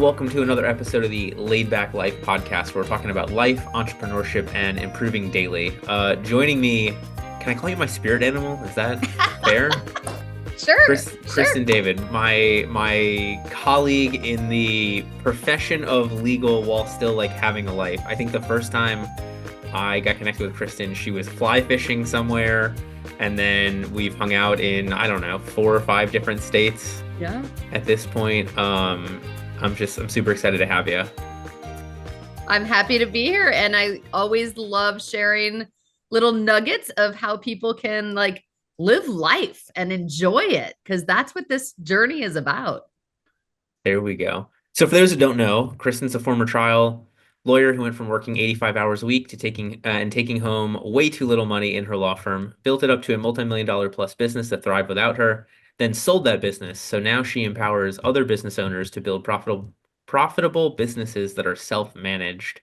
welcome to another episode of the Laid Back Life podcast, where we're talking about life, entrepreneurship, and improving daily. Joining me, can I call you my spirit animal? Is that fair? Sure. Kristen David, my colleague in the profession of legal while still like having a life. I think the first time I got connected with Kristen, she was fly fishing somewhere, and then we've hung out in, I don't know, 4 or 5 different states. Yeah. At this point, I'm super excited to have you. I'm happy to be here, and I always love sharing little nuggets of how people can like live life and enjoy it, because that's what this journey is about. There we go. So for those who don't know, Kristen's a former trial lawyer who went from working 85 hours a week to taking home way too little money in her law firm, built it up to a multi-million-dollar plus business that thrived without her, then sold that business. So now she empowers other business owners to build profitable businesses that are self-managed.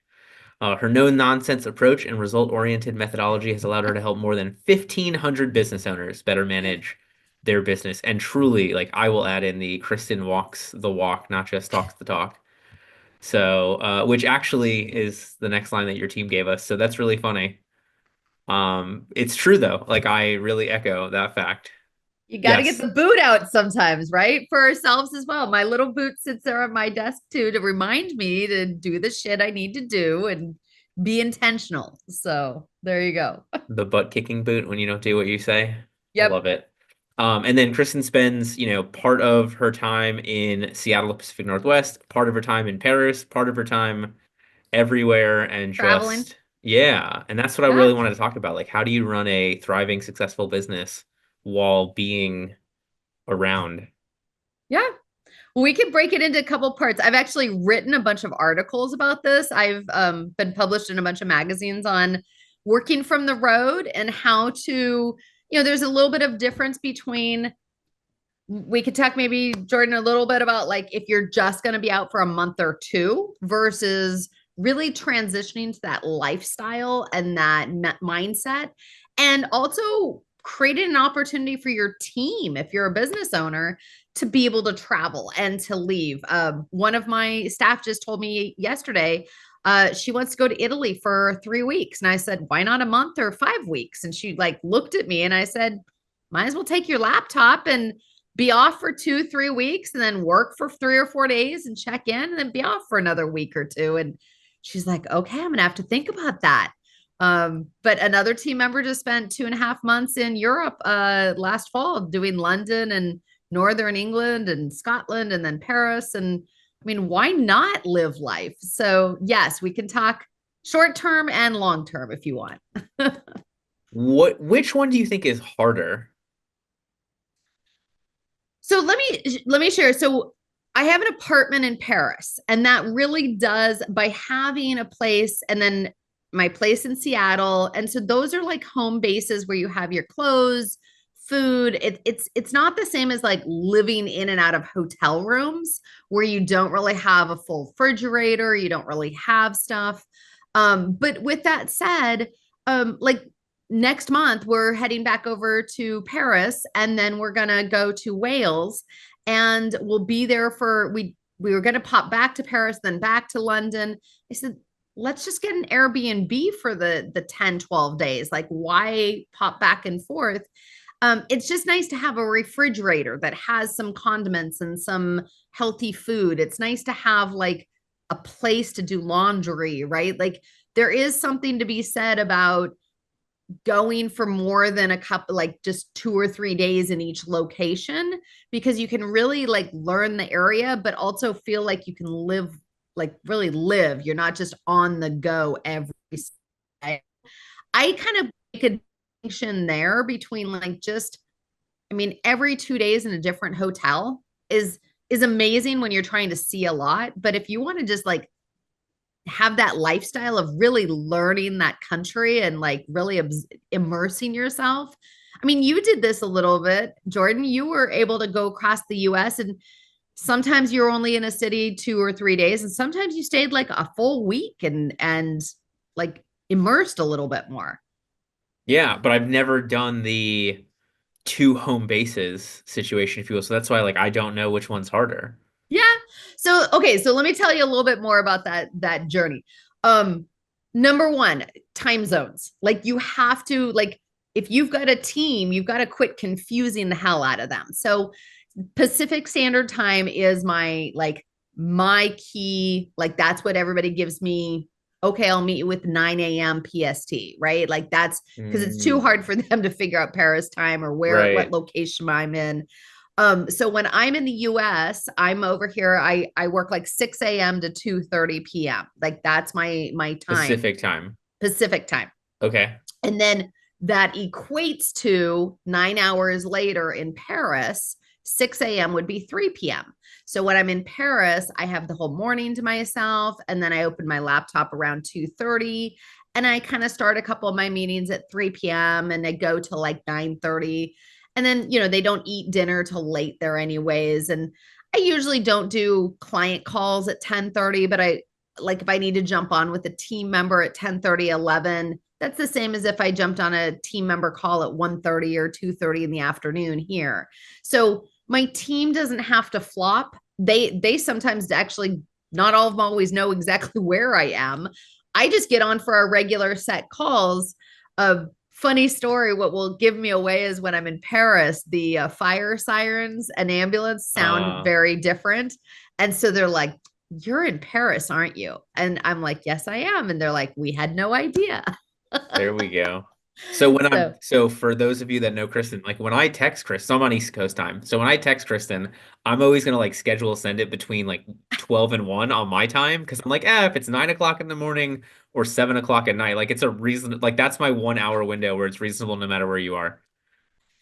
Her no-nonsense approach and result-oriented methodology has allowed her to help more than 1,500 business owners better manage their business. And truly, like, I will add in the Kristen walks the walk, not just talks the talk. So, which actually is the next line that your team gave us. So that's really funny. It's true though. Like, I really echo that fact. You got to get Yes. the boot out sometimes, right? For ourselves as well. My little boot sits there on my desk too to remind me to do the shit I need to do and be intentional. So there you go. The butt kicking boot when you don't do what you say. I Yep. love it. And then Kristen spends, part of her time in Seattle, the Pacific Northwest, part of her time in Paris, part of her time everywhere, and Traveling. just, yeah. And that's what I Yeah. really wanted to talk about. Like, how do you run a thriving, successful business while being around? Yeah. We can break it into a couple parts. I've actually written a bunch of articles about this. I've been published in a bunch of magazines on working from the road and how to, there's a little bit of difference between, we could talk maybe, Jordan, a little bit about like if you're just going to be out for a month or two versus really transitioning to that lifestyle and that mindset. And also creating an opportunity for your team, if you're a business owner, to be able to travel and to leave. One of my staff just told me yesterday, she wants to go to Italy for 3 weeks. And I said, why not a month or 5 weeks? And she like looked at me and I said, might as well take your laptop and be off for 2-3 weeks and then work for 3 or 4 days and check in and then be off for another week or two. And she's like, okay, I'm gonna have to think about that. But another team member just spent 2.5 months in Europe last fall doing London and Northern England and Scotland and then Paris. And I mean, why not live life? So yes, we can talk short term and long term if you want. Which one do you think is harder? So let me share. So I have an apartment in Paris, and that really does, by having a place and then my place in Seattle. And so those are like home bases where you have your clothes, food. It's not the same as like living in and out of hotel rooms where you don't really have a full refrigerator, you don't really have stuff. But with that said, like next month we're heading back over to Paris, and then we're gonna go to Wales, and we'll be there for we were gonna pop back to Paris, then back to London. I said, let's just get an Airbnb for the 10-12 days. Like, why pop back and forth? It's just nice to have a refrigerator that has some condiments and some healthy food. It's nice to have like a place to do laundry, right? Like, there is something to be said about going for more than a couple, like just 2 or 3 days in each location, because you can really like learn the area, but also feel like you can live, like really live. You're not just on the go every day. I kind of make a distinction there between like just, I mean, every 2 days in a different hotel is amazing when you're trying to see a lot. But if you want to just like have that lifestyle of really learning that country and like really immersing yourself. I mean, you did this a little bit, Jordan. You were able to go across the US, and sometimes you're only in a city 2 or 3 days, and sometimes you stayed like a full week and like immersed a little bit more. Yeah, but I've never done the 2 home bases situation, if you will. So that's why, like, I don't know which one's harder. Yeah. So, okay, so let me tell you a little bit more about that journey. Um, Number one, time zones. Like you have to like if you've got a team, you've got to quit confusing the hell out of them. So Pacific Standard Time is my key, like that's what everybody gives me. Okay, I'll meet you with 9 a.m. PST, right? Like that's because it's too Mm, hard for them to figure out Paris time or what right. location I'm in. So when I'm in the US, I'm over here. I work like 6 a.m. to 2:30 p.m. Like that's my time, Pacific time. Pacific time. Okay. And then that equates to 9 hours later in Paris, 6 a.m. would be 3 p.m. So when I'm in Paris, I have the whole morning to myself. And then I open my laptop around 2:30. And I kind of start a couple of my meetings at 3 p.m. and they go till like 9:30. And then, they don't eat dinner till late there anyways. And I usually don't do client calls at 10:30, but I like if I need to jump on with a team member at 10:30, 11, that's the same as if I jumped on a team member call at 1:30 or 2:30 in the afternoon here. So my team doesn't have to flop. They sometimes actually not all of them always know exactly where I am. I just get on for our regular set calls. A funny story, what will give me away is when I'm in Paris, the fire sirens and ambulance sound Uh, very different. And so they're like, "You're in Paris, aren't you?" And I'm like, "Yes, I am." And they're like, "We had no idea." there we go. So when I'm So so for those of you that know Kristen, like when I text Kristen, so I'm on East Coast time. So when I text Kristen, I'm always gonna like schedule send it between like 12 and 1 on my time because I'm like, if it's 9 o'clock in the morning or 7 o'clock at night, like it's a reason like that's my 1 hour window where it's reasonable no matter where you are. and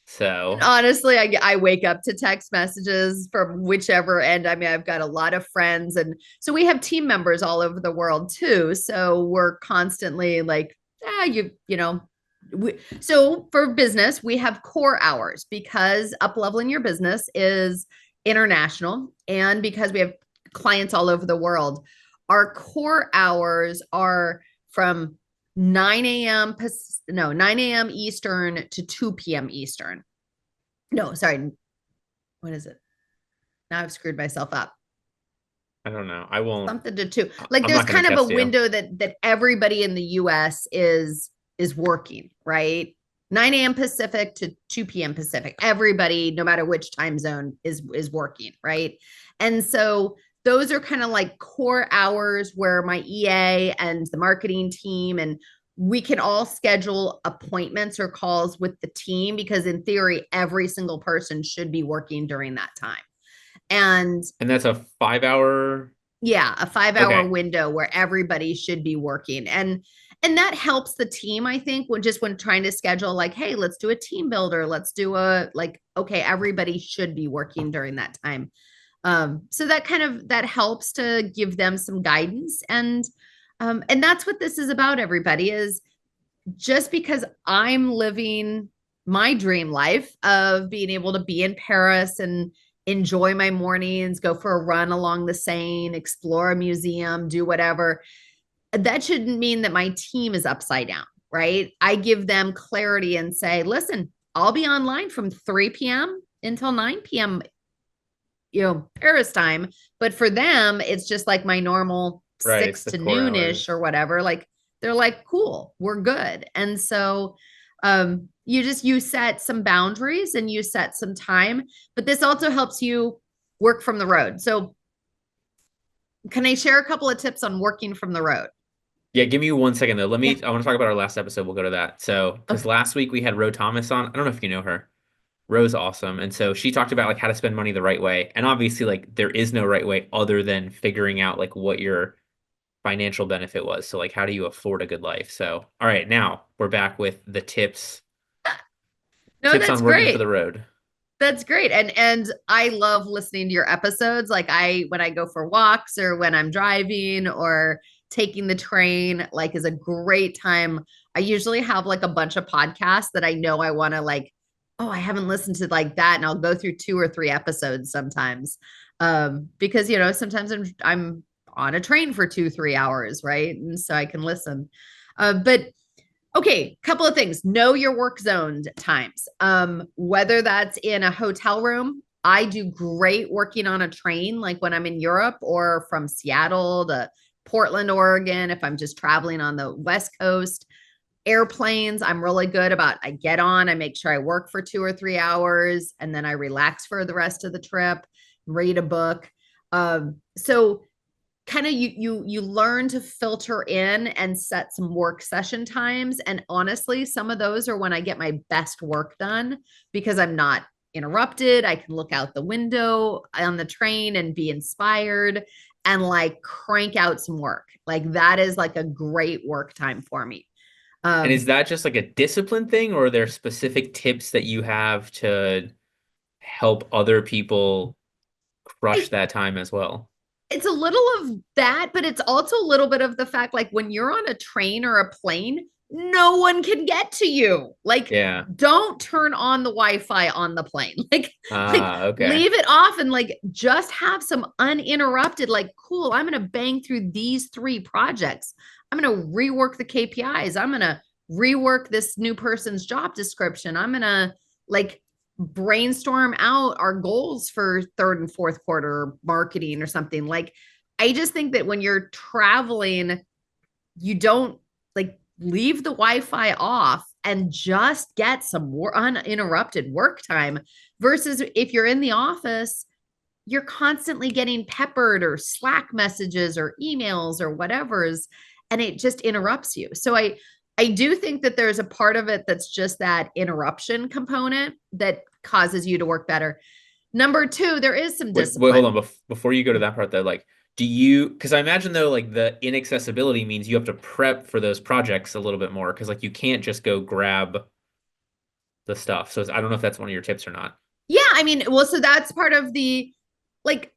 So honestly, I wake up to text messages from whichever end. I mean, I've got a lot of friends, and so we have team members all over the world too. So we're constantly like, so for business, we have core hours because up leveling your business is international, and because we have clients all over the world, our core hours are from 9 a.m. No, 9 a.m. Eastern to 2 p.m. Eastern. No, sorry. What is it? Now I've screwed myself up. I don't know. I won't. Something to two. Like I'm there's not gonna kind of a test you. window that everybody in the US is working, right? 9 a.m. Pacific to 2 p.m. Pacific. Everybody, no matter which time zone, is working, right? And so those are kind of like core hours where my EA and the marketing team and we can all schedule appointments or calls with the team because in theory every single person should be working during that time. And And that's a 5 hour. yeah, a 5 hour Okay. window where everybody should be working. And that helps the team, I think, when trying to schedule, like, hey, let's do a team builder. Let's do okay, everybody should be working during that time. So that helps to give them some guidance. And that's what this is about, everybody, is just because I'm living my dream life of being able to be in Paris and enjoy my mornings, go for a run along the Seine, explore a museum, do whatever, that shouldn't mean that my team is upside down, right? I give them clarity and say, listen, I'll be online from 3 p.m. until 9 p.m. Paris time. But for them, it's just like my normal Right. It's six the to core noonish or hours. whatever. Like they're like, cool, we're good. And so you set some boundaries and you set some time, but this also helps you work from the road. So can I share a couple of tips on working from the road? Yeah, give me 1 second though. Yeah. I want to talk about our last episode. We'll go to that. So, because Okay. last week we had Ro Thomas on. I don't know if you know her. Ro's awesome. And so she talked about like how to spend money the right way. And obviously, like there is no right way other than figuring out like what your financial benefit was. So, like, how do you afford a good life? So, all right, now we're back with the No, tips that's on working for the great. road. That's great. And I love listening to your episodes. Like when I go for walks or when I'm driving or taking the train, like is a great time. I usually have like a bunch of podcasts that I know I want to like, oh, I haven't listened to like that. And I'll go through 2 or 3 episodes sometimes. Because sometimes I'm on a train for 2, 3 hours, right? And so I can listen. But okay, couple of things. Know your work zone times. Whether that's in a hotel room I do great working on a train, like when I'm in Europe or from Seattle to Portland, Oregon, if I'm just traveling on the West Coast. Airplanes, I'm really good about. I get on, I make sure I work for 2 or 3 hours, and then I relax for the rest of the trip, read a book. So kind of you learn to filter in and set some work session times. And honestly, some of those are when I get my best work done because I'm not interrupted. I can look out the window on the train and be inspired and like crank out some work. Like that is like a great work time for me. And is Um, that just like a discipline thing, or are there specific tips that you have to help other people crush I that time as well? it's a little of that, but it's also a little bit of the fact like when you're on a train or a plane, no one can get to you. Like, Yeah. don't turn on the Wi-Fi on the plane. Like Ah, okay. leave it off and like just have some uninterrupted, like, cool, I'm gonna bang through these 3 projects. I'm gonna rework the KPIs. I'm gonna rework this new person's job description. I'm gonna like brainstorm out our goals for third and fourth quarter marketing or something. Like, I just think that when you're traveling, you don't like leave the Wi-Fi off and just get some uninterrupted work time versus if you're in the office, you're constantly getting peppered or Slack messages or emails or whatever's, and it just interrupts you. So I do think that there's a part of it that's just that interruption component that causes you to work better. Number two, there is some Wait, hold discipline. on. Before you go to that part, though, like, do you? Because I imagine though, like the inaccessibility means you have to prep for those projects a little bit more. Because like you can't just go grab the stuff. So I don't know if that's one of your tips or not. Yeah, I mean, well, so that's part of the like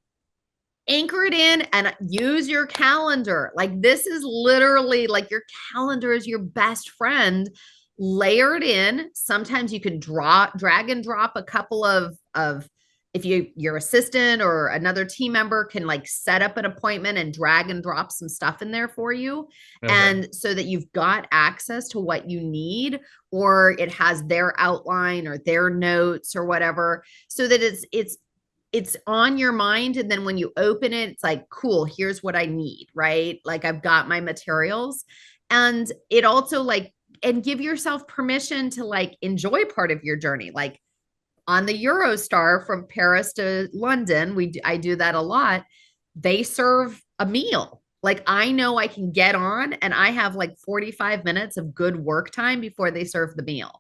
anchor it in and use your calendar. Like this is literally like your calendar is your best friend. Layer it in. Sometimes you can drag and drop a couple of if your assistant or another team member can like set up an appointment and drag and drop some stuff in there for you, Okay. and so that you've got access to what you need, or it has their outline or their notes or whatever, so that it's on your mind, and then when you open it, it's like, cool, here's what I need, right? Like I've got my materials. And it also like, and give yourself permission to like enjoy part of your journey. Like on the Eurostar from Paris to London, I do that a lot. They serve a meal. Like I know I can get on and I have like 45 minutes of good work time before they serve the meal.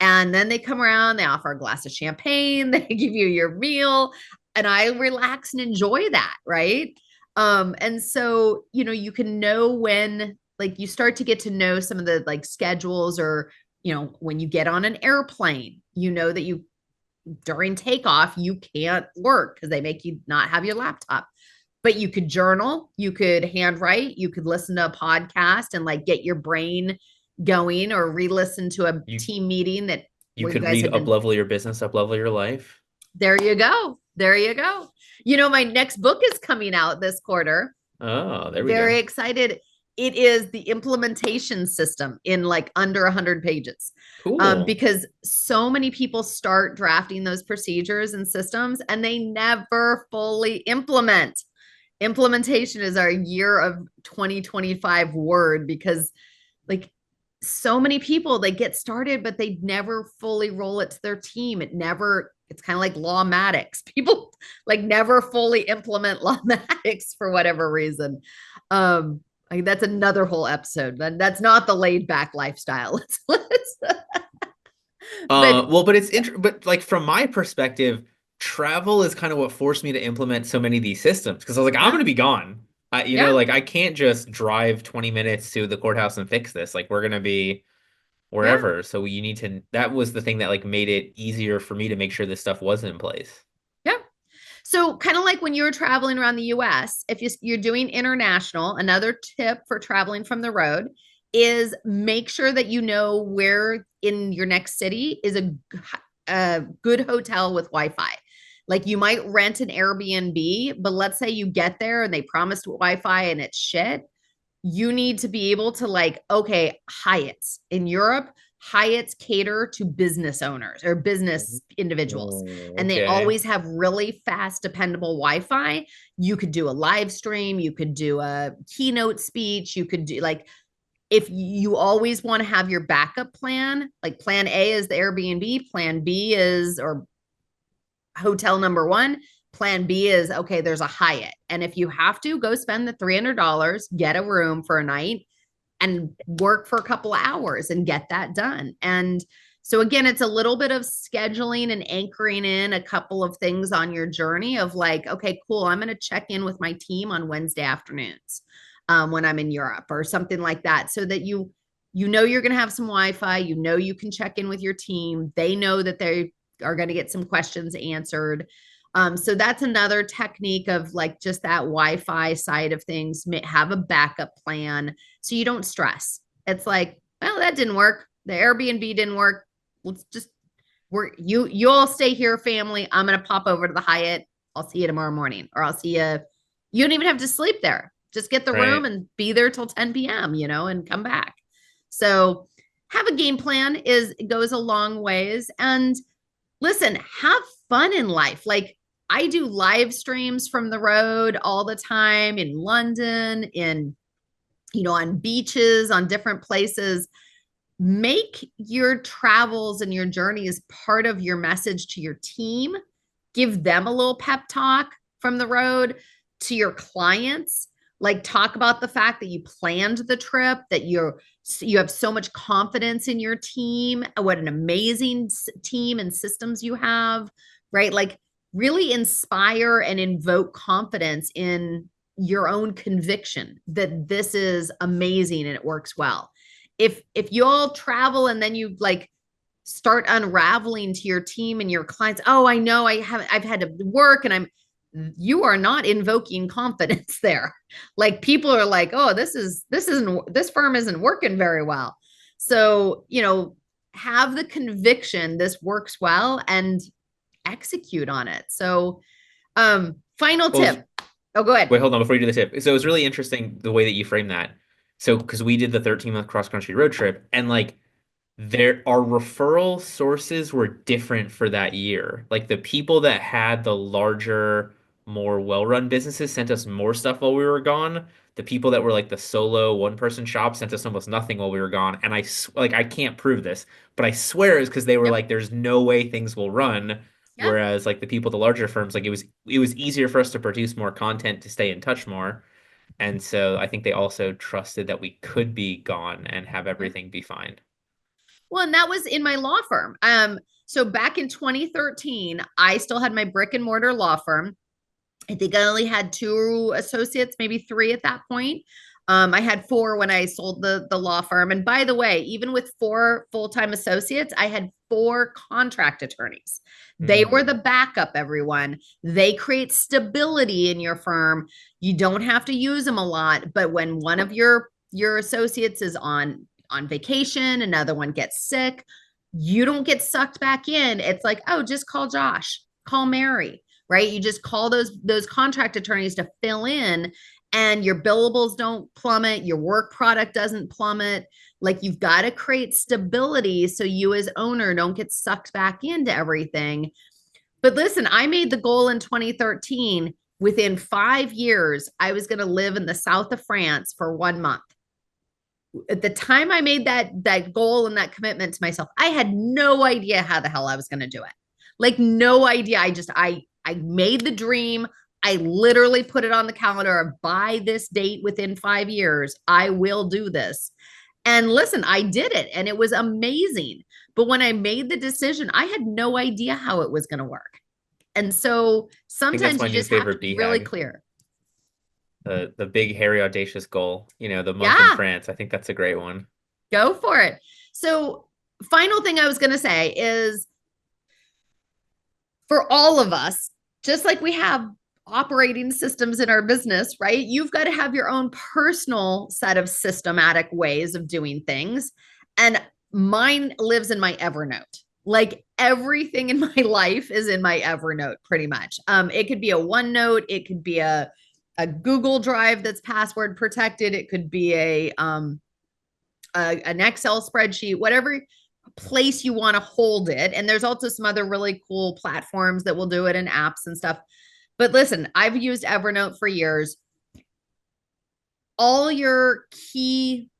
And then they come around, they offer a glass of champagne, they give you your meal, and I relax and enjoy that, right? And so, you can know when like you start to get to know some of the like schedules, or when you get on an airplane, that you during takeoff, you can't work because they make you not have your laptop. But you could journal, you could handwrite, you could listen to a podcast and like get your brain going, or re-listen to a You team meeting that you where you could guys read had been. Uplevel Your Business, Uplevel Your Life. There you go. There you go. My next book is coming out this quarter. Oh, there we Very go. excited. It is the implementation system in like under 100 pages. Cool. Because so many people start drafting those procedures and systems and they never fully implement. Implementation is our year of 2025 word, because like so many people, they get started but they never fully roll it to their team. It's kind of like lawmatics. People like never fully implement lawmatics for whatever reason. um that's another whole episode. That's not the laid back lifestyle. But Well, but but like from my perspective, travel is kind of what forced me to implement so many of these systems because I was like, I'm yeah, gonna be gone. yeah, Like I can't just drive 20 minutes to the courthouse and fix this. Like we're gonna be yeah. wherever. So you need to, that was the thing that like made it easier for me to make sure this stuff was in place. Yeah. So, kind of like when you're traveling around the US, if you're doing international, another tip for traveling from the road is make sure that you know where in your next city is a good hotel with Wi Fi. Like you might rent an Airbnb, but let's say you get there and they promised Wi Fi and it's shit. You need to be able to, like, okay, Hyatt's in Europe. Hyatt's cater to business owners or business individuals, Oh, and they okay. always have really fast, dependable Wi-Fi. You could do a live stream, you could do a keynote speech, you could do like, if you always want to have your backup plan, like plan A is the Airbnb, plan B is, or hotel number one, plan B is, okay, there's a Hyatt. And if you have to, go spend the $300, get a room for a night and work for a couple of hours and get that done. And so again, it's a little bit of scheduling and anchoring in a couple of things on your journey of like, okay, cool, I'm going to check in with my team on Wednesday afternoons when I'm in Europe or something like that, so that you know you're going to have some Wi-Fi, you know you can check in with your team, they know that they are going to get some questions answered. So that's another technique of like just that Wi-Fi side of things. Have a backup plan so you don't stress. It's like, well, that didn't work. The Airbnb didn't work. Let's just you all stay here, family. I'm gonna pop over to the Hyatt. I'll see you tomorrow morning, or I'll see you. You don't even have to sleep there. Just get the room Right. and be there till 10 p.m. And come back. So have a game plan is goes a long ways. And listen, have fun in life. Like I do live streams from the road all the time in London, on beaches, on different places. Make your travels and your journeys part of your message to your team. Give them a little pep talk from the road to your clients. Like talk about the fact that you planned the trip, that you have so much confidence in your team, what an amazing team and systems you have, right? Like really inspire and invoke confidence in your own conviction that this is amazing and it works well. If you all travel and then you like start unraveling to your team and your clients, oh, I know I've had to work and you are not invoking confidence there. Like people are like, oh, this firm isn't working very well. So, have the conviction this works well and execute on it. So, final Well, tip. Oh, go ahead. wait, hold on before you do the tip. So it was really interesting the way that you framed that. So, because we did the 13-month cross-country road trip, and like our referral sources were different for that year. Like the people that had the larger, more well-run businesses sent us more stuff while we were gone. The people that were like the solo one-person shop sent us almost nothing while we were gone. And like I can't prove this, but I swear it's because they were Yep. like, "There's no way things will run." Yep. Whereas like the people, the larger firms, like it was easier for us to produce more content to stay in touch more. And so I think they also trusted that we could be gone and have Yep. everything be fine. Well, and that was in my law firm. So back in 2013, I still had my brick and mortar law firm. I think I only had two associates, maybe three at that point. I had four when I sold the law firm. And by the way, even with four full-time associates, I had four contract attorneys. They were the Mm. backup, everyone. They create stability in your firm. You don't have to use them a lot, but when one of your associates is on vacation, another one gets sick, you don't get sucked back in. It's like, oh, just call Josh, call Mary, right? You just call those contract attorneys to fill in, and your billables don't plummet, your work product doesn't plummet. Like you've got to create stability so you as owner don't get sucked back into everything. But listen, I made the goal in 2013. Within 5 years, I was going to live in the south of France for 1 month. At the time I made that goal and that commitment to myself, I had no idea how the hell I was going to do it. Like no idea. I made the dream. I literally put it on the calendar of by this date within 5 years, I will do this. And listen, I did it and it was amazing. But when I made the decision, I had no idea how it was going to work. And so I think that's sometimes my you new just have to favorite be really BHAG. clear. The big hairy audacious goal, the month in Yeah, France. I think that's a great one. go for it. So, final thing I was going to say is for all of us, just like we have operating systems in our business, right? You've got to have your own personal set of systematic ways of doing things. And mine lives in my Evernote. Like everything in my life is in my Evernote pretty much. It could be a OneNote, it could be a Google Drive that's password protected, it could be an Excel spreadsheet, whatever place you want to hold it. And there's also some other really cool platforms that will do it and apps and stuff. But listen, I've used Evernote for years. All your key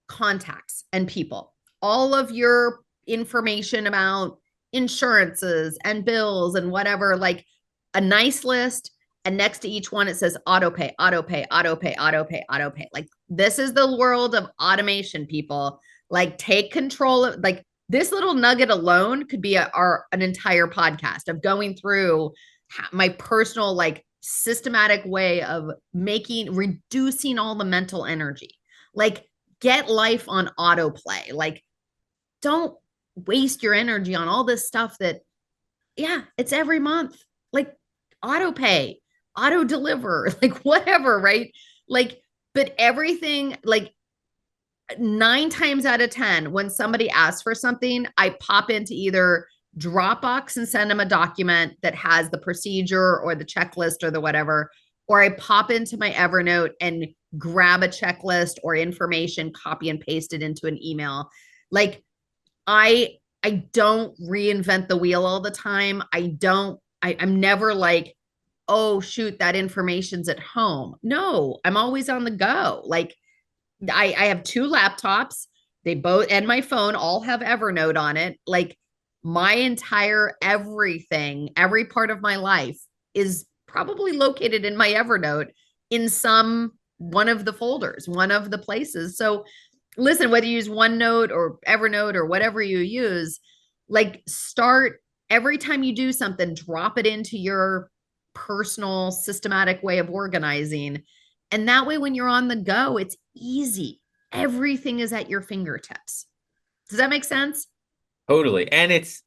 contacts and people, all of your information about insurances and bills and whatever, like a nice list. And next to each one, it says auto pay, auto pay, auto pay, auto pay, auto pay. Like this is the world of automation, people. Like take control of like this little nugget alone could be an entire podcast of going through my personal like systematic way of reducing all the mental energy. Like get life on autoplay. Like don't waste your energy on all this stuff that, yeah, it's every month. Like auto pay, auto deliver, like whatever, right? Like, but everything, like 9 times out of 10, when somebody asks for something, I pop into either Dropbox and send them a document that has the procedure or the checklist or the whatever, or I pop into my Evernote and grab a checklist or information, copy and paste it into an email. Like I don't reinvent the wheel all the time. I'm never like, oh shoot, that information's at home. No, I'm always on the go. Like I have 2 laptops. They both and my phone all have Evernote on it. Like my entire everything, every part of my life is probably located in my Evernote in some one of the folders, one of the places. So listen, whether you use OneNote or Evernote or whatever you use, like start every time you do something, drop it into your personal systematic way of organizing. And that way, when you're on the go, it's easy. Everything is at your fingertips. Does that make sense? Totally. And it's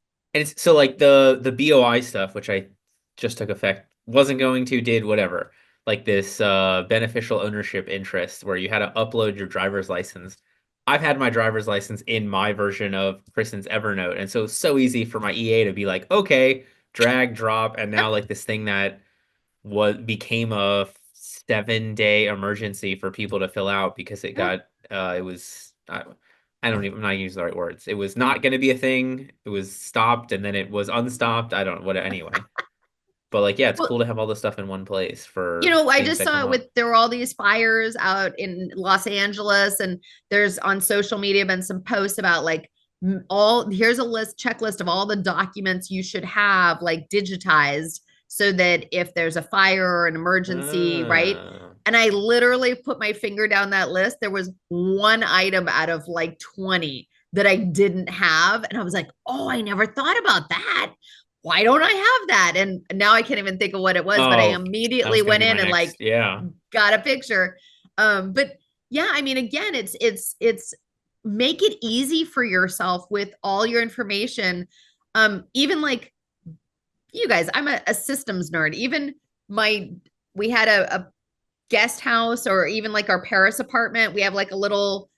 so like the BOI stuff, which I just took effect, wasn't going to, did whatever. Like this beneficial ownership interest where you had to upload your driver's license. I've had my driver's license in my version of Kristen's Evernote, and so it's so easy for my EA to be like, okay, drag, drop, and now like this thing that was became a 7-day emergency for people to fill out because Yeah. it was I don't even I'm not using the right words. It was not going to be a thing. It was stopped and then it was unstopped. I don't what anyway. But like yeah, it's Well, cool to have all this stuff in one place for I things just that saw come it with up. there were all these fires out in Los Angeles, and there's on social media been some posts about like all here's a checklist of all the documents you should have like digitized so that if there's a fire or an emergency, right? Ah. And I literally put my finger down that list. There was one item out of like 20 that I didn't have. And I was like, oh, I never thought about that. Why don't I have that? And now I can't even think of what it was, but I Oh, that immediately was going to went be my in and like next. Yeah. got a picture. But yeah, I mean, again, it's make it easy for yourself with all your information. Even like you guys, I'm a systems nerd. Even my we had a guest house or even like our Paris apartment, we have like a little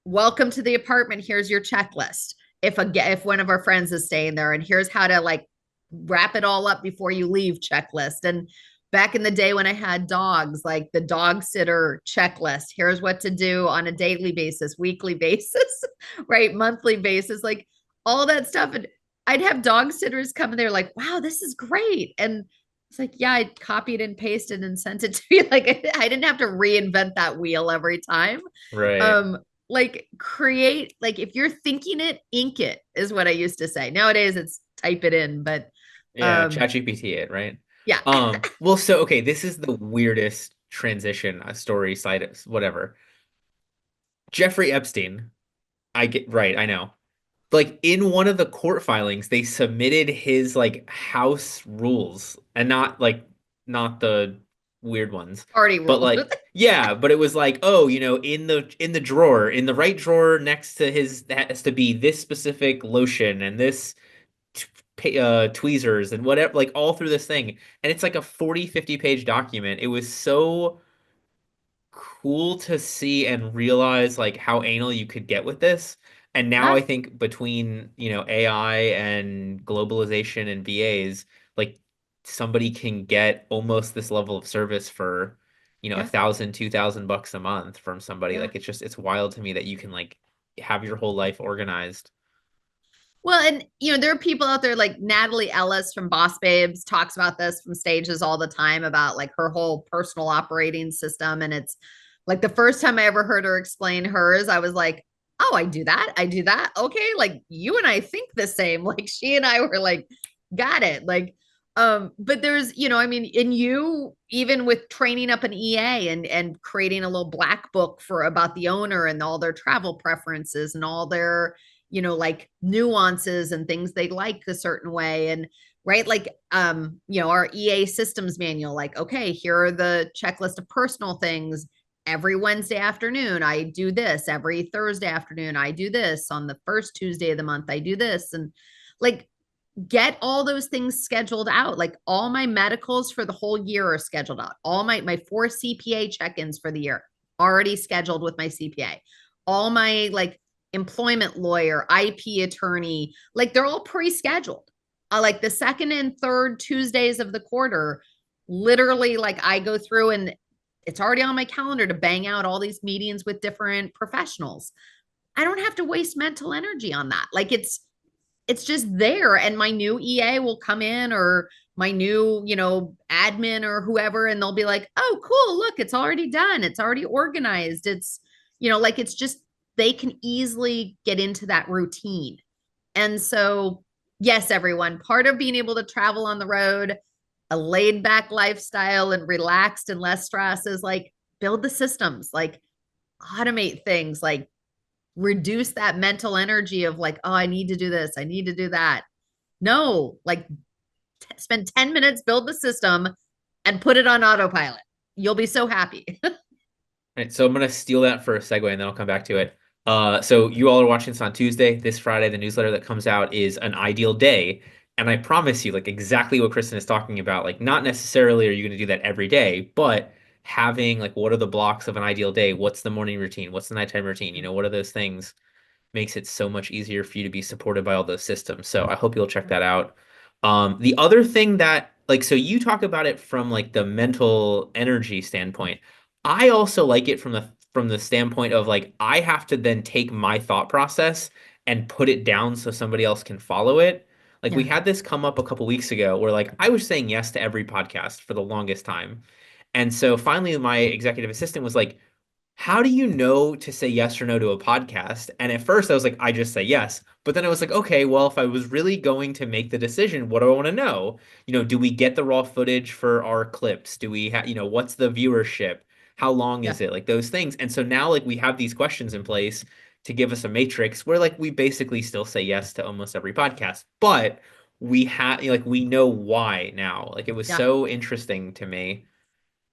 welcome to the apartment. Here's your checklist. If one of our friends is staying there, and here's how to like wrap it all up before you leave checklist. And back in the day when I had dogs, like the dog sitter checklist. Here's what to do on a daily basis, weekly basis, right? Monthly basis, like all that stuff. And I'd have dog sitters come and they're like, wow, this is great. And it's like, yeah, I copied and pasted and sent it to you. Like I didn't have to reinvent that wheel every time. Right. Um, like create, like if you're thinking it, ink it is what I used to say. Nowadays it's type it in, but Yeah, um, ChatGPT it, right? yeah. Well, so okay, this is the weirdest transition, a story side, whatever. Jeffrey Epstein, I get right, I know. Like in one of the court filings, they submitted his like house rules and not the weird ones. Party But rule. like yeah, but it was like, oh, in the drawer, in the right drawer next to his that has to be this specific lotion and this tweezers and whatever like all through this thing. And it's like a 40, 50 page document. It was so cool to see and realize like how anal you could get with this. And now Yeah, I think between, AI and globalization and VAs, like somebody can get almost this level of service for, a yeah, thousand, $2,000 a month from somebody. yeah. Like it's wild to me that you can like have your whole life organized. Well, and there are people out there like Natalie Ellis from Boss Babes talks about this from stages all the time about like her whole personal operating system. And it's like the first time I ever heard her explain hers, I was like, oh, I do that. I do that. Okay. Like you and I think the same. Like she and I were like, got it. Like, but there's, I mean, in you, even with training up an EA and creating a little black book for about the owner and all their travel preferences and all their like nuances and things they like a certain way. And right, like our EA systems manual, like, okay, here are the checklist of personal things. Every Wednesday afternoon, I do this. Every Thursday afternoon, I do this. On the first Tuesday of the month, I do this. And like, get all those things scheduled out. Like all my medicals for the whole year are scheduled out. All my 4 CPA check-ins for the year already scheduled with my CPA. All my like employment lawyer, IP attorney, like they're all pre-scheduled. Like the second and third Tuesdays of the quarter, literally like I go through and it's already on my calendar to bang out all these meetings with different professionals. I don't have to waste mental energy on that. Like it's just there, and my new EA will come in, or my new admin or whoever, and they'll be like, oh cool, look, it's already done, it's already organized, it's like it's just they can easily get into that routine. And so yes, everyone, part of being able to travel on the road, a laid back lifestyle and relaxed and less stress, is like build the systems, like automate things, like reduce that mental energy of like, oh, I need to do this, I need to do that. No, like spend 10 minutes, build the system, and put it on autopilot. You'll be so happy. Right, so I'm gonna steal that for a segue and then I'll come back to it. So you all are watching this on Tuesday. This Friday, the newsletter that comes out is an ideal day. And I promise you, like exactly what Kristen is talking about, like not necessarily are you gonna do that every day, but having like what are the blocks of an ideal day? What's the morning routine? What's the nighttime routine? What are those things? Makes it so much easier for you to be supported by all those systems. So I hope you'll check that out. The other thing that like so you talk about it from like the mental energy standpoint. I also like it from the standpoint of like I have to then take my thought process and put it down so somebody else can follow it. Like we Yeah. had this come up a couple weeks ago where like I was saying yes to every podcast for the longest time. And so finally my executive assistant was like, how do you know to say yes or no to a podcast? And at first I was like, I just say yes. But then I was like, okay, well, if I was really going to make the decision, what do I want to know? Do we get the raw footage for our clips? Do we have, what's the viewership? How long Yeah. is it? Like those things. And so now like we have these questions in place to give us a matrix where like we basically still say yes to almost every podcast, but we have like we know why now. Like it was Yeah. so interesting to me.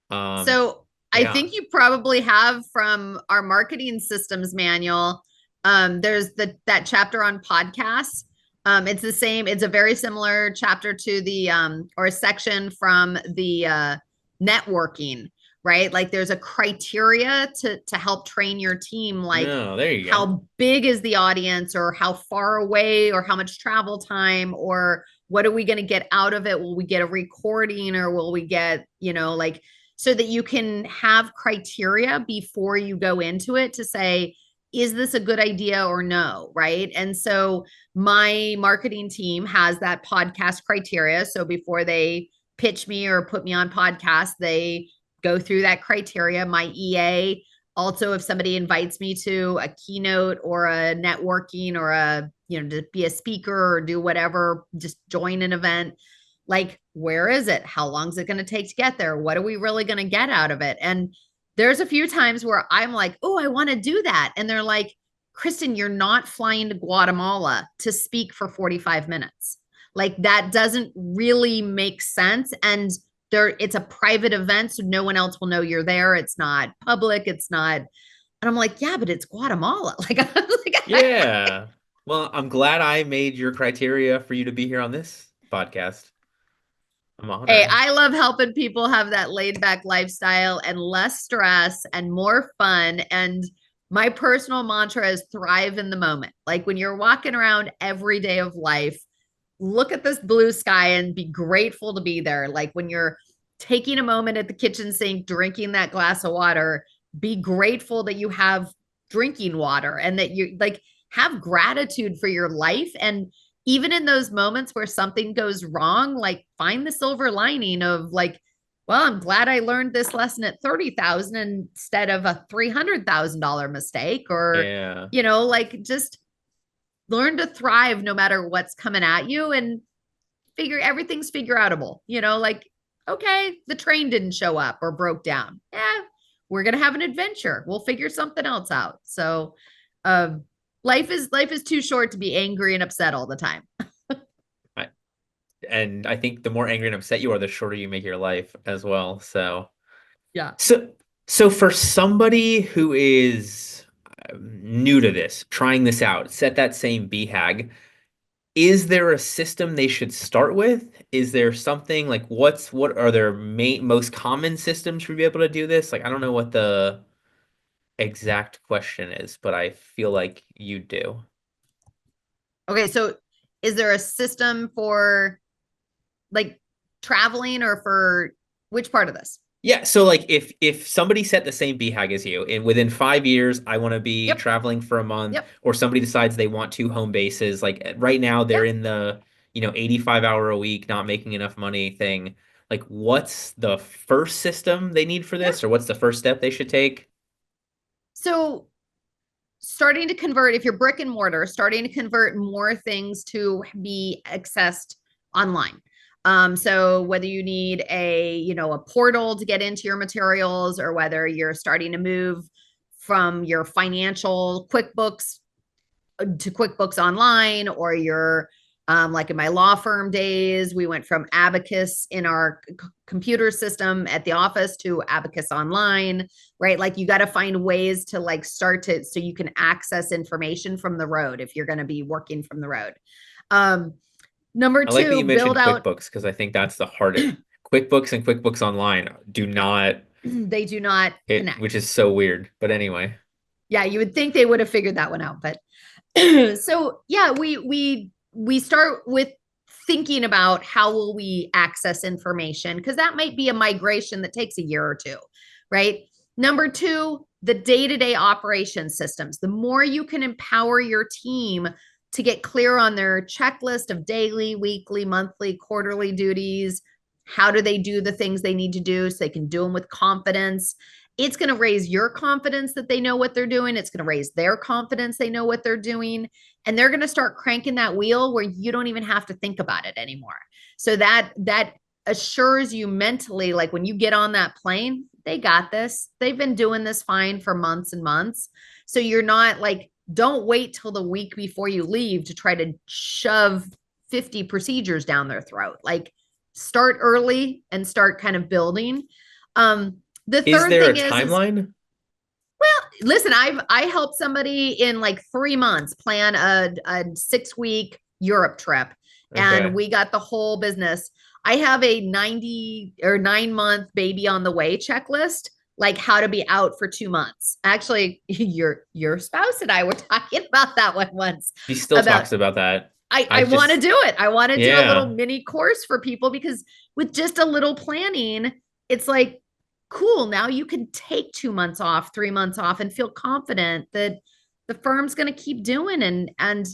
Um, So I yeah. think you probably have from our marketing systems manual. There's that chapter on podcasts. It's the same. It's a very similar chapter to the or a section from the networking, right? Like there's a criteria to help train your team, like No, there you go. how big is the audience, or how far away, or how much travel time, or what are we going to get out of it? Will we get a recording, or will we get, like, so that you can have criteria before you go into it to say, is this a good idea or no? Right. And so my marketing team has that podcast criteria. So before they pitch me or put me on podcast, they go through that criteria. My EA also, if somebody invites me to a keynote or a networking or to be a speaker or do whatever, just join an event, like, where is it? How long is it going to take to get there? What are we really going to get out of it? And there's a few times where I'm like, oh, I want to do that. And they're like, Kristen, you're not flying to Guatemala to speak for 45 minutes. Like, that doesn't really make sense. And it's a private event, so no one else will know you're there. It's not public. It's not. And I'm like, yeah, but it's Guatemala. Like, I was like, Yeah. Well, I'm glad I made your criteria for you to be here on this podcast. I'm hey, honored. I love helping people have that laid back lifestyle and less stress and more fun. And my personal mantra is thrive in the moment. Like when you're walking around every day of life, look at this blue sky and be grateful to be there. Like when you're taking a moment at the kitchen sink, drinking that glass of water, be grateful that you have drinking water and that you like have gratitude for your life. And even in those moments where something goes wrong, like find the silver lining of like, well, I'm glad I learned this lesson at 30,000 instead of a $300,000 mistake, or, Yeah. like just learn to thrive no matter what's coming at you, and figure everything's figure outable, like, okay, the train didn't show up or broke down. Yeah, we're going to have an adventure. We'll figure something else out. So, um, life is too short to be angry and upset all the time. I, and I think the more angry and upset you are, the shorter you make your life as well. Yeah. So, so for somebody who is new to this, trying this out, set that same BHAG, is there a system they should start with? Is there something like what are their most common systems for be able to do this? Like, I don't know what the exact question is, but I feel like you do. Okay, so is there a system for like traveling, or for which part of this? Yeah, so like if somebody set the same BHAG as you, and within 5 years I want to be Yep. traveling for a month, Yep. or somebody decides they want two home bases, like right now they're Yep. in the 85-hour a week, not making enough money thing. Like, what's the first system they need for Yep. this, or what's the first step they should take? So starting to convert, if you're brick and mortar, starting to convert more things to be accessed online. So whether you need a portal to get into your materials, or whether you're starting to move from your financial QuickBooks to QuickBooks Online, or you're like in my law firm days, we went from Abacus in our computer system at the office to Abacus Online, right? Like you got to find ways to like start to, so you can access information from the road if you're going to be working from the road. Um, Number I like that you two, build mentioned out. QuickBooks because I think that's the hardest. QuickBooks and QuickBooks Online do Yeah, not they do not hit, which connect. is so weird. But anyway, Yeah, you would think they would have figured that one out, but so yeah, we start with thinking about how will we access information, because that might be a migration that takes a year or two, right? Number two, the day-to-day operation systems. The more you can empower your team to get clear on their checklist of daily, weekly, monthly, quarterly duties, how do they do the things they need to do so they can do them with confidence? It's going to raise your confidence that they know what they're doing. It's going to raise their confidence they know what they're doing. And they're going to start cranking that wheel where you don't even have to think about it anymore. So that assures you mentally, like when you get on that plane, they got this. They've been doing this fine for months and months. So you're not like, don't wait till the week before you leave to try to shove 50 procedures down their throat. Like start early and start kind of building. The is third there a thing is, timeline? well, listen, I helped somebody in like 3 months plan a 6 week Europe trip, and Okay. we got the whole business. I have a 90 or 9 month baby on the way checklist, like how to be out for 2 months. Actually, your spouse and I were talking about that one once, She still about talks about that. I I want to just, do it. I want to do a little yeah. mini course for people, because with just a little planning, it's like, cool. Now you can take 2 months off, 3 months off, and feel confident that the firm's going to keep doing. And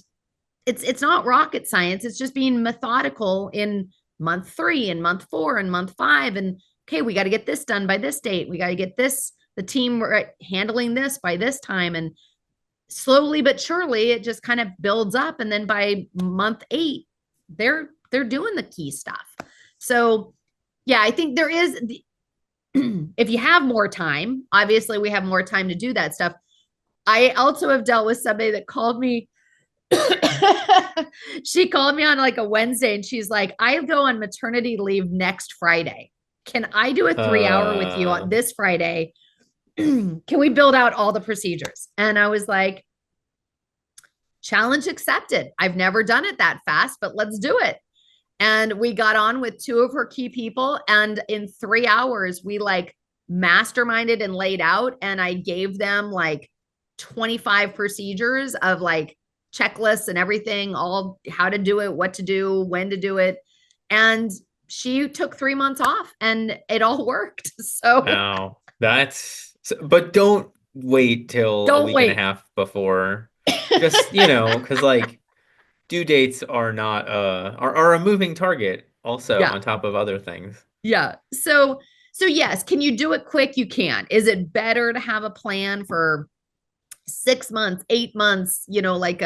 it's not rocket science. It's just being methodical in month 3 and month 4 and month 5. And okay, we got to get this done by this date. We got to get this, the team handling this by this time. And slowly but surely it just kind of builds up, and then by month 8 they're doing the key stuff. So yeah, I think there is the, if you have more time, obviously we have more time to do that stuff. I also have dealt with somebody that called me. She called me on like a Wednesday, and she's like, I go on maternity leave next Friday. Can I do a 3 hour with you on Uh, this Friday? Can we build out all the procedures? And I was like, challenge accepted. I've never done it that fast, but let's do it. And we got on with 2 of her key people. And in 3 hours, we like masterminded and laid out. And I gave them like 25 procedures of like checklists and everything, all how to do it, what to do, when to do it. And she took 3 months off and it all worked. So but don't wait till a don't week and a wait. half before. Just, because like due dates are not are a moving target also Yeah. on top of other things. Yeah. So yes, can you do it quick? You can. Is it better to have a plan for 6 months, 8 months, like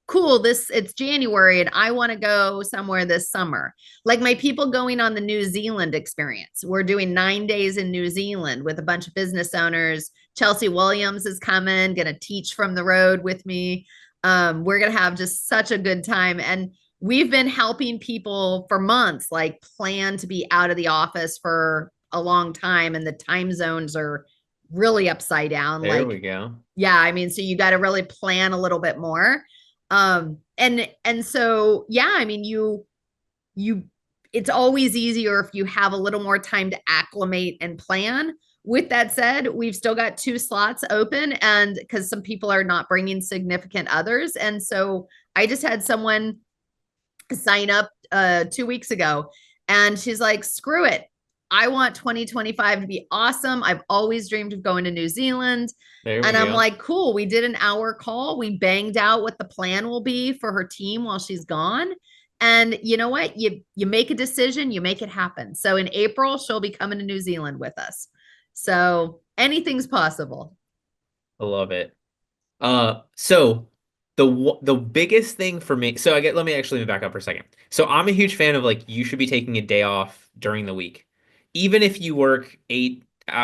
cool, it's January and I want to go somewhere this summer. Like my people going on the New Zealand experience. We're doing 9 days in New Zealand with a bunch of business owners. Chelsea Williams is coming, going to teach from the road with me. We're going to have just such a good time. And we've been helping people for months, like plan to be out of the office for a long time. And the time zones are really upside down. There Like, we go. yeah, I mean, so you got to really plan a little bit more. And so yeah, I mean, you it's always easier if you have a little more time to acclimate and plan. With that said, we've still got 2 slots open, and because some people are not bringing significant others, and so I just had someone sign up 2 weeks ago, and she's like, screw it, I want 2025 to be awesome. I've always dreamed of going to New Zealand. There we And I'm go. like, cool, we did an hour call, we banged out what the plan will be for her team while she's gone. And you know what, you make a decision, you make it happen. So in April she'll be coming to New Zealand with us, so anything's possible. I love it. So the biggest thing for me, so let me actually back up for a second. So I'm a huge fan of like you should be taking a day off during the week. Even if you work even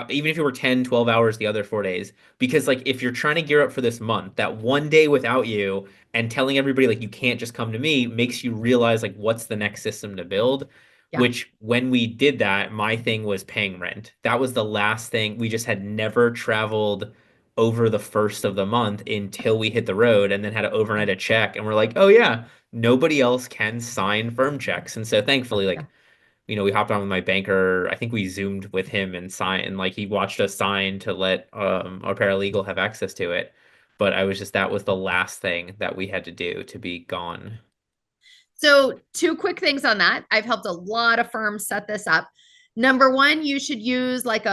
if you work 10, 12 hours the other 4 days, because like if you're trying to gear up for this month, that one day without you and telling everybody like you can't just come to me makes you realize like what's the next system to build. Yeah. Which when we did that, my thing was paying rent. That was the last thing. We just had never traveled over the first of the month until we hit the road and then had to overnight a check. And we're like, oh yeah, nobody else can sign firm checks. And so thankfully, Yeah. like, we hopped on with my banker. I think we zoomed with him and signed, and like he watched us sign to let our paralegal have access to it. But that was the last thing that we had to do to be gone. So, two quick things on that. I've helped a lot of firms set this up. Number one, you should use like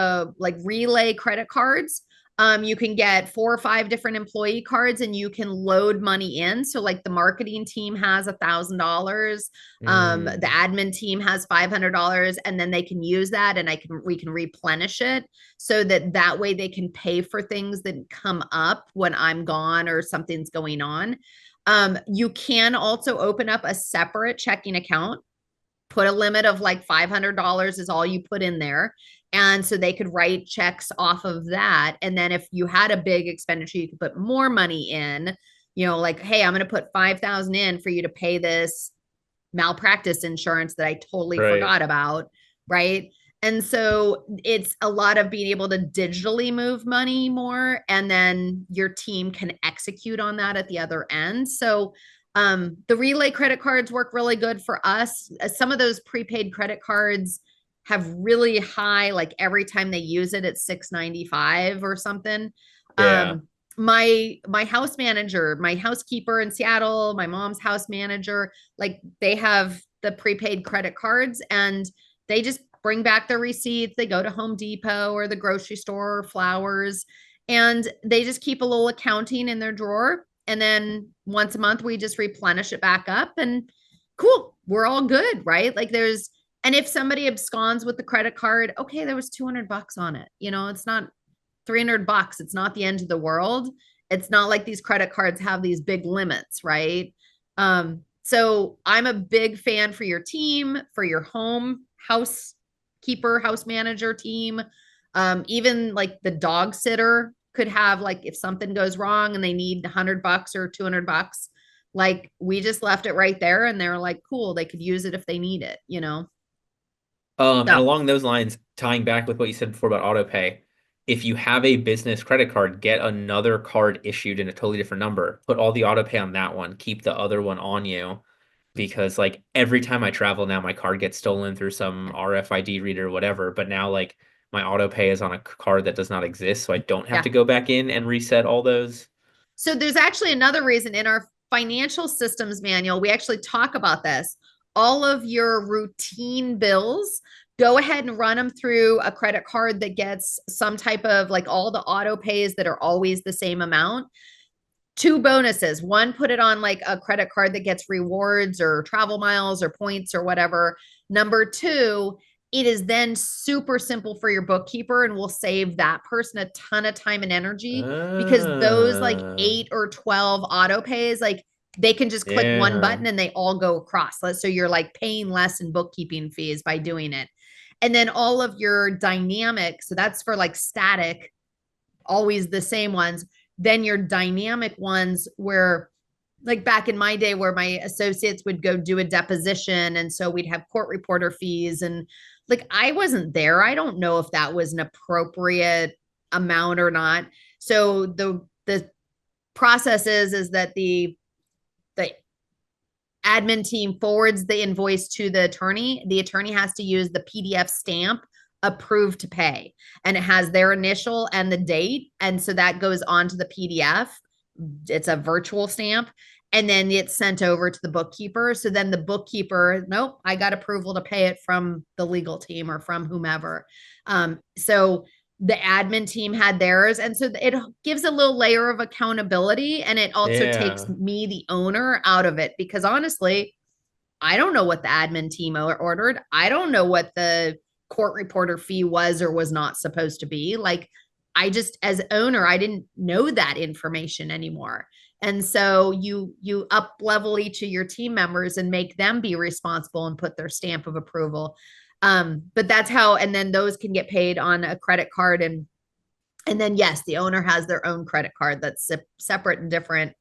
relay credit cards. You can get 4 or 5 different employee cards, and you can load money in. So, like the marketing team has $1,000, the Mm, admin team has $500, and then they can use that, and we can replenish it so that way they can pay for things that come up when I'm gone or something's going on. You can also open up a separate checking account, put a limit of like $500 is all you put in there. And so they could write checks off of that. And then if you had a big expenditure, you could put more money in, like, hey, I'm going to put 5,000 in for you to pay this malpractice insurance that I totally right. forgot about. Right. And so it's a lot of being able to digitally move money more, and then your team can execute on that at the other end. So the relay credit cards work really good for us. Some of those prepaid credit cards have really high, like every time they use it, it's 695 or something. Yeah. My house manager, my housekeeper in Seattle, my mom's house manager, like they have the prepaid credit cards, and they just bring back their receipts. They go to Home Depot or the grocery store or Flowers, and they just keep a little accounting in their drawer. And then once a month, we just replenish it back up, and cool, we're all good, right? And if somebody absconds with the credit card, okay, there was $200 on it. It's not $300. It's not the end of the world. It's not like these credit cards have these big limits, right? So I'm a big fan for your team, for your housekeeper, house manager team. Even like the dog sitter could have, like, if something goes wrong and they need $100 or $200, like we just left it right there, and they're like, cool, they could use it if they need it. And So along those lines, tying back with what you said before about auto pay, if you have a business credit card, get another card issued in a totally different number. Put all the auto pay on that one. Keep the other one on you. Because like every time I travel now, my card gets stolen through some RFID reader or whatever. But now like my auto pay is on a card that does not exist, so I don't have yeah. to go back in and reset all those. So there's actually another reason in our financial systems manual, we actually talk about this. All of your routine bills, go ahead and run them through a credit card that gets some type of, like, all the auto pays that are always the same amount. two bonuses. One, put it on like a credit card that gets rewards or travel miles or points or whatever. Number two, it is then super simple for your bookkeeper and will save that person a ton of time and energy because those like Uh, 8 or 12 auto pays, like they can just click one yeah. button and they all go across. So you're like paying less in bookkeeping fees by doing it. And then all of your dynamic, so that's for like static, always the same ones. Then your dynamic ones where like back in my day where my associates would go do a deposition and so we'd have court reporter fees and like I wasn't there. I don't know if that was an appropriate amount or not. So the process is that the admin team forwards the invoice to the attorney. The attorney has to use the PDF stamp approved to pay, and it has their initial and the date. And so that goes on to the PDF. It's a virtual stamp. And then it's sent over to the bookkeeper. So then the bookkeeper, nope, I got approval to pay it from the legal team or from whomever. So the admin team had theirs. And so it gives a little layer of accountability. And it also takes Yeah. me, the owner, out of it because honestly, I don't know what the admin team ordered. I don't know what the court reporter fee was or was not supposed to be. Like, I just, as owner, I didn't know that information anymore. And so you up level each of your team members and make them be responsible and put their stamp of approval. But that's how, and then those can get paid on a credit card, and then yes, the owner has their own credit card that's separate and different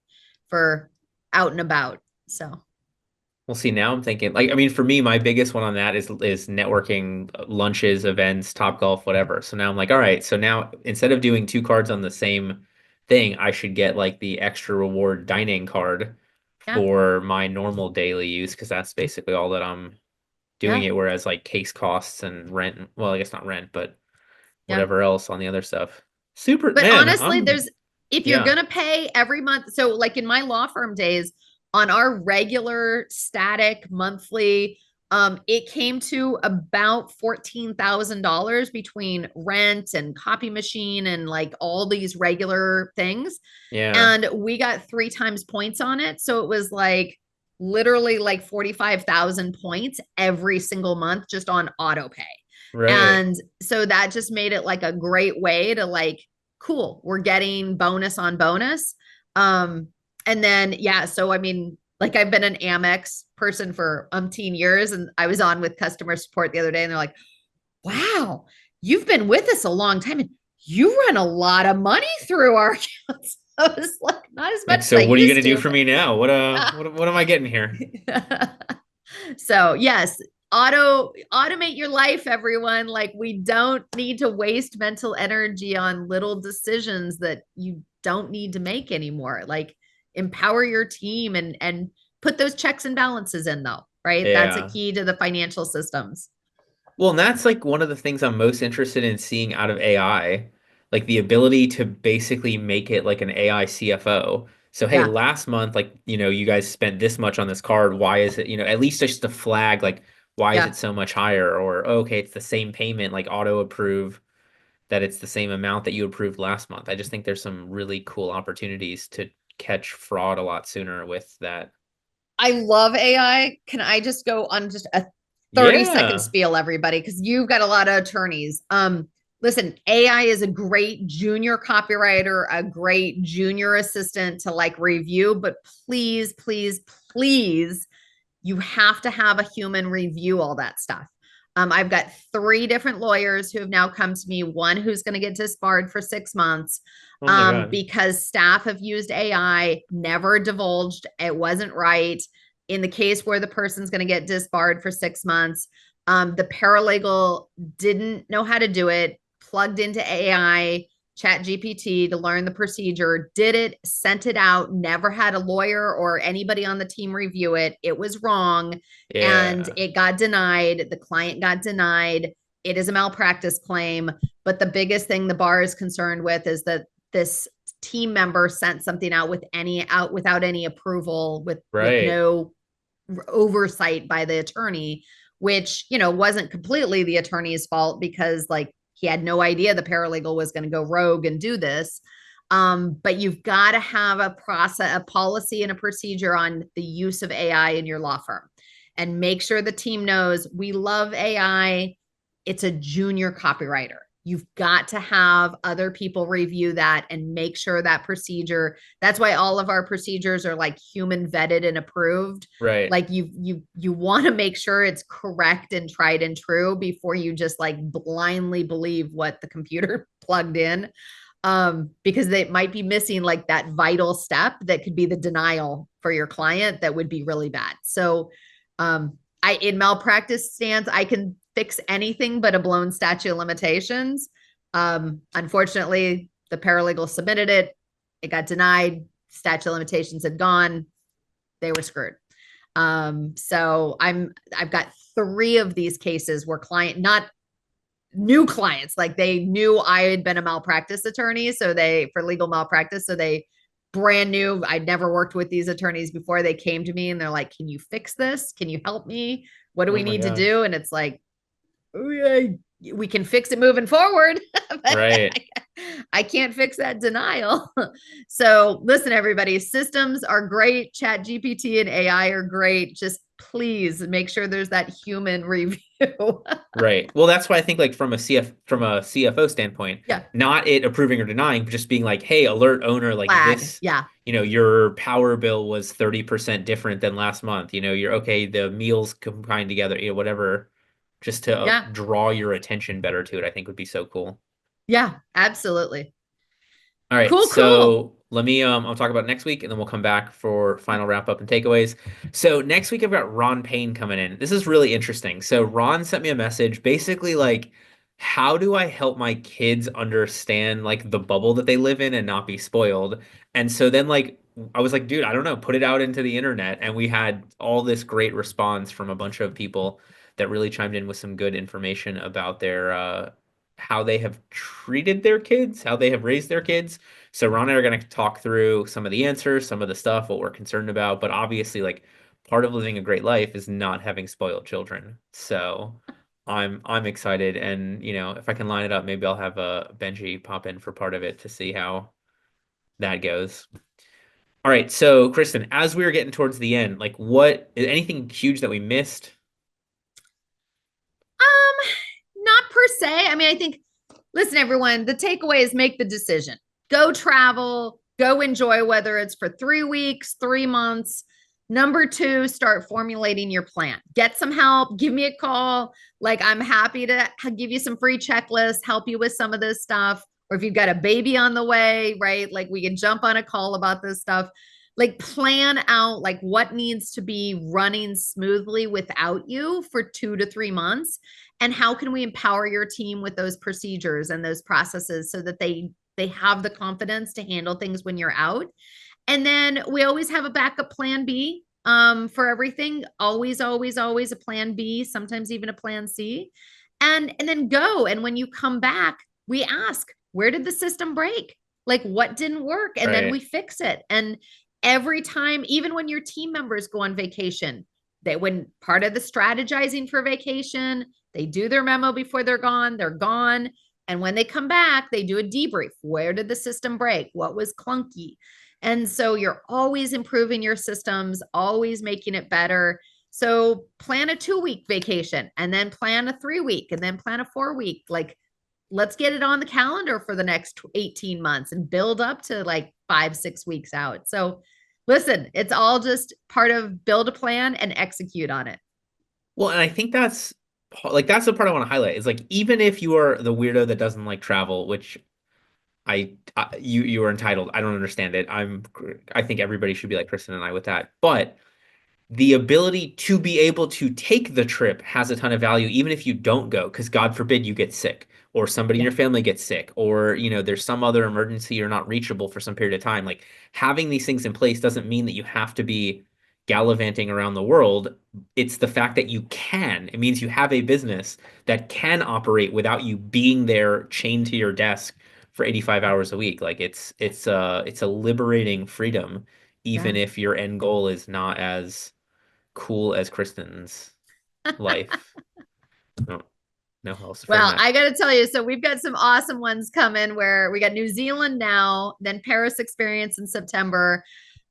for out and about. So Well, see, now I'm thinking like I mean for me, my biggest one on that is networking, lunches, events, Top Golf, whatever. So now I'm like, all right, so now instead of doing two cards on the same thing, I should get like the extra reward dining card yeah, for my normal daily use because that's basically all that I'm doing yeah, it. Whereas like case costs and rent, well, I guess not rent, but yeah. whatever else on the other stuff. Super, But man, honestly, there's if you're yeah, gonna pay every month, so like in my law firm days, on our regular static monthly, it came to about $14,000 between rent and copy machine and like all these regular things. yeah, And we got 3 times points on it. So it was like literally like 45,000 points every single month just on auto pay. right. And so that just made it like a great way to like, cool, we're getting bonus on bonus. Um, and then, yeah, so I mean, like I've been an Amex person for umpteen years, and I was on with customer support the other day, and they're like, wow, you've been with us a long time and you run a lot of money through our accounts. I was like, not as much Like, as so I what are you used gonna do to, for me now? What but what am I getting here? so yes, automate your life, everyone. Like we don't need to waste mental energy on little decisions that you don't need to make anymore. Like empower your team and put those checks and balances in though, right? That's a Yeah. key to the financial systems. Well, and that's like one of the things I'm most interested in seeing out of AI, like the ability to basically make it like an AI CFO. So, hey, Yeah. last month, like, you guys spent this much on this card. Why is it, at least just a flag, like, why is it Yeah. so much higher? Or, oh, okay, it's the same payment, like auto approve that it's the same amount that you approved last month. I just think there's some really cool opportunities to catch fraud a lot sooner with that. I love AI. Can I just go on just a 30-second Yeah. spiel, everybody? Because you've got a lot of attorneys. Listen, AI is a great junior copywriter, a great junior assistant to like review, but please, please, please, you have to have a human review all that stuff. I've got 3 different lawyers who have now come to me, one who's going to get disbarred for 6 months Oh my God. because staff have used AI, never divulged, it wasn't right. In the case where the person's going to get disbarred for 6 months, the paralegal didn't know how to do it, plugged into AI, chat GPT to learn the procedure, did it, sent it out, never had a lawyer or anybody on the team review it. It was wrong and Yeah. it got denied. The client got denied. It is a malpractice claim. But the biggest thing the bar is concerned with is that this team member sent something out without any approval, with Right. no oversight by the attorney, which wasn't completely the attorney's fault because like he had no idea the paralegal was going to go rogue and do this. But you've got to have a process, a policy, and a procedure on the use of AI in your law firm, and make sure the team knows we love AI. It's a junior copywriter. You've got to have other people review that and make sure that procedure. That's why all of our procedures are like human vetted and approved. Right. Like you want to make sure it's correct and tried and true before you just like blindly believe what the computer plugged in, because they might be missing like that vital step that could be the denial for your client that would be really bad. So, I in malpractice stance, I can fix anything but a blown statute of limitations. Unfortunately, the paralegal submitted it, it got denied, statute of limitations had gone, they were screwed. So I've got three of these cases where client, not new clients, like they knew I had been a malpractice attorney, so they, for legal malpractice, so they brand new, I'd never worked with these attorneys before, they came to me and they're like, can you fix this, can you help me, what do Oh we my need to do? gosh. And it's like, oh, yeah, we can fix it moving forward, but Right. I can't fix that denial. So listen, everybody, systems are great. Chat GPT and AI are great. Just please make sure there's that human review. Right. Well, that's why I think like from a CFO standpoint, Yeah. not it approving or denying, but just being like, hey, alert owner, like Flag. this, Yeah. your power bill was 30% different than last month. You're okay, the meals combined together, whatever, just to Yeah. draw your attention better to it, I think would be so cool. Yeah. Absolutely. All right, Cool. Cool. so let me I'll talk about next week and then we'll come back for final wrap up and takeaways. So next week I've got Ron Payne coming in. This is really interesting. So Ron sent me a message basically like how do I help my kids understand like the bubble that they live in and not be spoiled? And so then like I was like, dude, I don't know, put it out into the internet and we had all this great response from a bunch of people that really chimed in with some good information about their how they have treated their kids, how they have raised their kids. So Ron and I are going to talk through some of the answers, some of the stuff, what we're concerned about. But obviously, like part of living a great life is not having spoiled children. So I'm excited, and if I can line it up, maybe I'll have a Benji pop in for part of it to see how that goes. All right, so Kristen, as we were getting towards the end, like what is anything huge that we missed? Not per se. I mean, I think, listen, everyone, the takeaway is make the decision. Go travel, go enjoy, whether it's for 3 weeks, 3 months. Number two, start formulating your plan. Get some help. Give me a call. Like, I'm happy to give you some free checklists, help you with some of this stuff. Or if you've got a baby on the way, right? Like, we can jump on a call about this stuff. Like, plan out like what needs to be running smoothly without you for 2 to 3 months, and how can we empower your team with those procedures and those processes so that they have the confidence to handle things when you're out. And then we always have a backup plan B, for everything. Always, always, always a plan B, sometimes even a plan C. And then go. And when you come back, we ask, where did the system break? Like, what didn't work? And then we Right. fix it. And every time, even when your team members go on vacation, they, when part of the strategizing for vacation, they do their memo before they're gone, they're gone. And when they come back, they do a debrief. Where did the system break? What was clunky? And so you're always improving your systems, always making it better. So plan a 2 week vacation, and then plan a 3 week, and then plan a 4 week. Like, let's get it on the calendar for the next 18 months and build up to like 5, 6 weeks out. So listen, it's all just part of build a plan and execute on it. Well, and I think that's the part I want to highlight is like even if you are the weirdo that doesn't like travel, which you are entitled. I don't understand it. I think everybody should be like Kristen and I with that. But the ability to be able to take the trip has a ton of value, even if you don't go, because God forbid you get sick or somebody in Yeah. your family gets sick or, there's some other emergency you're not reachable for some period of time. Like having these things in place doesn't mean that you have to be gallivanting around the world. It's the fact that you can. It means you have a business that can operate without you being there chained to your desk for 85 hours a week. Like it's a liberating freedom, even Yeah. if your end goal is not as cool as Kristen's life. Oh. No else to frame Well, that. I got to tell you, so we've got some awesome ones coming where we got New Zealand now, then Paris experience in September.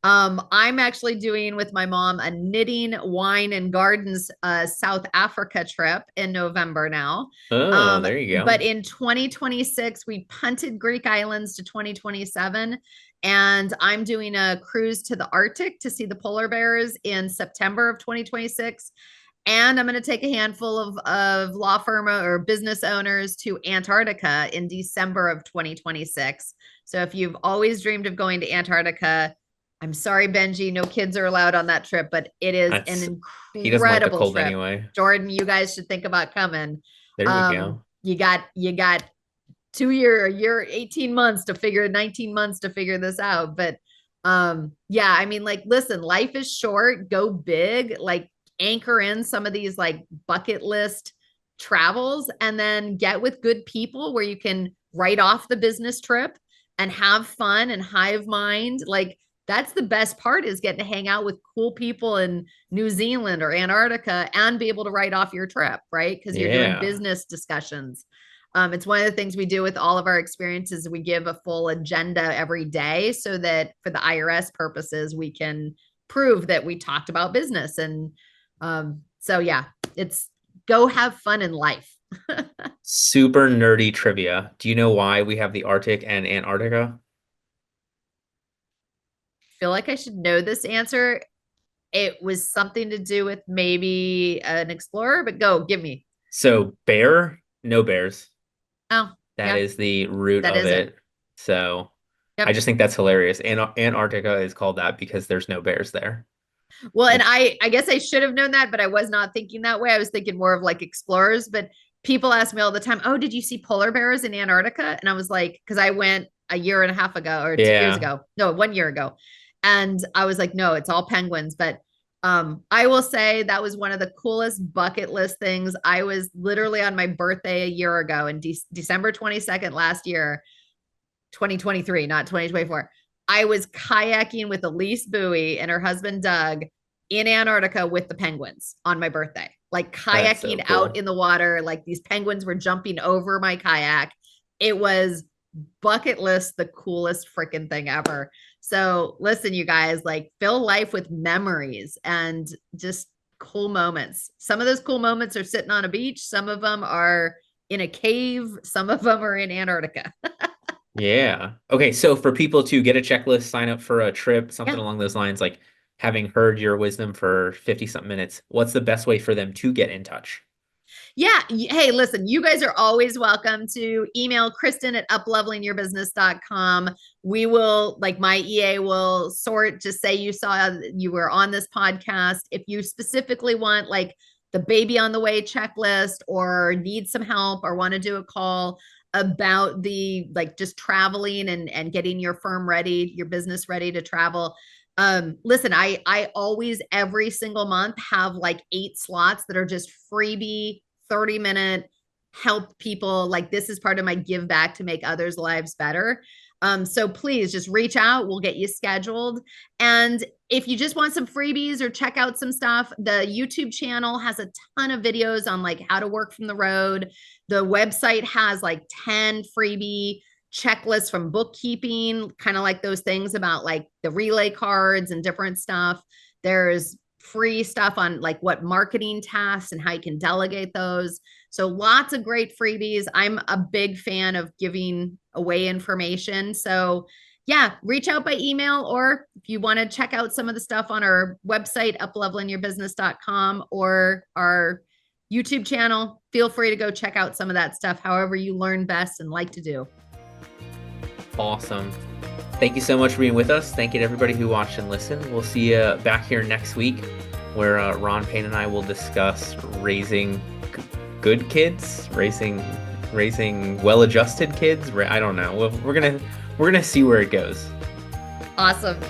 I'm actually doing with my mom a knitting, wine, and gardens South Africa trip in November now. Oh, there you But go. in 2026, we punted Greek islands to 2027. And I'm doing a cruise to the Arctic to see the polar bears in September of 2026. And I'm going to take a handful of law firm or business owners to Antarctica in December of 2026. So if you've always dreamed of going to Antarctica, I'm sorry, Benji, no kids are allowed on that trip, but it is That's an he doesn't like the incredible cold trip. anyway. Jordan, you guys should think about coming. There we go. You got 2 year, a year, 18 months to figure 19 months to figure this out. But yeah, I mean, like, listen, life is short, go big, like anchor in some of these like bucket list travels and then get with good people where you can write off the business trip and have fun and hive mind. Like that's the best part is getting to hang out with cool people in New Zealand or Antarctica and be able to write off your trip, right? Because you're doing Yeah. business discussions. It's one of the things we do with all of our experiences. We give a full agenda every day so that for the IRS purposes, we can prove that we talked about business. And so, yeah, it's go have fun in life. Super nerdy trivia. Do you know why we have the Arctic and Antarctica? Feel like I should know this answer. It was something to do with maybe an explorer, but go give me. So bear, no bears. Oh, That yeah, is the root that of is it. it. So I Yep. just think that's hilarious. Antarctica is called that because there's no bears there. Well, and Like, I guess I should have known that, but I was not thinking that way. I was thinking more of like explorers. But people ask me all the time, "Oh, did you see polar bears in Antarctica?" And I was like, because I went a year and a half ago or 2 years yeah, ago, no, 1 year ago, and I was like, "No, it's all penguins." But I will say that was one of the coolest bucket list things. I was literally on my birthday a year ago in December 22nd last year. 2023, not 2024. I was kayaking with Elise Bowie and her husband Doug in Antarctica with the penguins on my birthday, like that's so kayaking out cool. in the water. Like these penguins were jumping over my kayak. It was bucket list, the coolest freaking thing ever. So listen, you guys, like fill life with memories and just cool moments. Some of those cool moments are sitting on a beach. Some of them are in a cave. Some of them are in Antarctica. Yeah. Okay, so for people to get a checklist, sign up for a trip, something Yeah. along those lines, like having heard your wisdom for 50 something minutes, what's the best way for them to get in touch? Yeah. Hey, listen, you guys are always welcome to email Kristen at uplevelingyourbusiness.com. We will, like my EA will sort, just say you saw you were on this podcast. If you specifically want like the baby on the way checklist or need some help or want to do a call about the like just traveling and getting your firm ready, your business ready to travel, listen, I always every single month have like 8 slots that are just freebie 30-minute help people. Like this is part of my give back to make others lives better. So please just reach out, we'll get you scheduled. And if you just want some freebies or check out some stuff, the YouTube channel has a ton of videos on like how to work from the road. The website has like 10 freebie checklists from bookkeeping, kind of like those things about like the relay cards and different stuff. There's free stuff on like what marketing tasks and how you can delegate those. So lots of great freebies. I'm a big fan of giving away information. So yeah, reach out by email, or if you want to check out some of the stuff on our website, uplevelingyourbusiness.com, or our YouTube channel, feel free to go check out some of that stuff, however you learn best and like to do. Awesome. Thank you so much for being with us. Thank you to everybody who watched and listened. We'll see you back here next week where Ron Payne and I will discuss raising good kids, raising well-adjusted kids. I don't know. We're gonna see where it goes. Awesome.